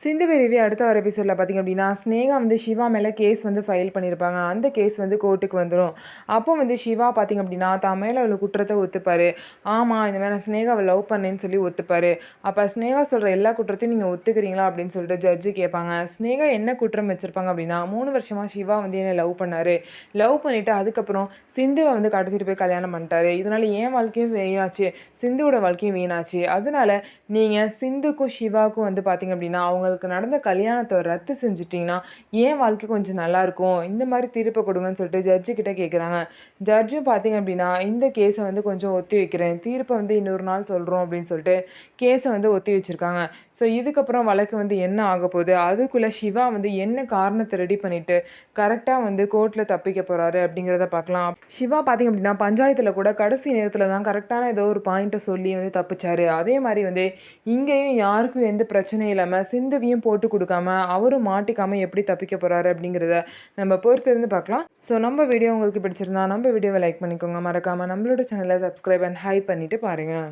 சிந்து review அடுத்த வர எபிசோடில் பார்த்திங்க அப்படின்னா ஸ்னேகா வந்து சிவா மேலே கேஸ் வந்து ஃபைல் பண்ணியிருப்பாங்க. அந்த கேஸ் வந்து கோர்ட்டுக்கு வந்துடும். அப்போ வந்து சிவா பார்த்திங்க அப்படின்னா தான் மேலே உள்ள குற்றத்தை ஒத்துப்பார். ஆமாம், இந்த மாதிரி நான் ஸ்னேகாவை லவ் பண்ணேன்னு சொல்லி ஒத்துப்பார். அப்போ ஸ்னேகா சொல்கிற எல்லா குற்றத்தையும் நீங்கள் ஒத்துக்கிறீங்களா அப்படின்னு சொல்லிட்டு ஜட்ஜு கேட்பாங்க. ஸ்னேகா என்ன குற்றம் வச்சுருப்பாங்க அப்படின்னா 3 வருஷமாக சிவா வந்து என்னை லவ் பண்ணார். லவ் பண்ணிவிட்டு அதுக்கப்புறம் சிந்துவை வந்து கடத்திட்டு போய் கல்யாணம் பண்ணிட்டாரு. இதனால் என் வாழ்க்கையும் வீணாச்சு, சிந்துவோட வாழ்க்கையும் வீணாச்சு. அதனால நீங்கள் சிந்துக்கும் சிவாவுக்கும் வந்து பார்த்திங்க அப்படின்னா அவங்களுக்கு நடந்த கல்யாணத்தை ரத்து செஞ்சுட்டிங்கன்னா என் வாழ்க்கை கொஞ்சம் நல்லாயிருக்கும், இந்த மாதிரி தீர்ப்பை கொடுங்கன்னு சொல்லிட்டு ஜட்ஜு கிட்டே கேட்குறாங்க. ஜட்ஜும் பார்த்திங்க அப்படின்னா இந்த கேஸை வந்து கொஞ்சம் ஒத்தி வைக்கிறேன், தீர்ப்பை வந்து இன்னொரு நாள் சொல்கிறோம் அப்படின்னு சொல்லிட்டு கேஸை வந்து ஒத்தி வச்சுருக்காங்க. ஸோ இதுக்கப்புறம் வழக்கு வந்து என்ன ஆக போகுது, அதுக்குள்ளே சிவா வந்து என்ன காரணத்தை ரெடி பண்ணிவிட்டு கரெக்டாக வந்து கோர்ட்டில் தப்பிக்க போகிறாரு அப்படிங்கிறத பார்க்கலாம். சிவா பார்த்திங்க அப்படின்னா பஞ்சாயத்தில் கூட கடைசி நேரத்தில் தான் கரெக்டான ஏதோ ஒரு பாயிண்ட்டை சொல்லி வந்து தப்பிச்சாரு. அதே மாதிரி வந்து இங்கேயும் யாருக்கும் எந்த பிரச்சனையும் இல்லாமல் சிந்துவையும் போட்டு கொடுக்காம அவரும் மாட்டிக்காமல் எப்படி தப்பிக்க போகிறாரு அப்படிங்கிறத நம்ம பொறுத்திருந்து பார்க்கலாம். ஸோ நம்ம வீடியோ உங்களுக்கு பிடிச்சிருந்தா நம்ம வீடியோவை லைக் பண்ணிக்கோங்க. மறக்காமல் நம்மளோட சேனலை சப்ஸ்கிரைப் அண்ட் ஹைப் பண்ணிவிட்டு பாருங்கள்.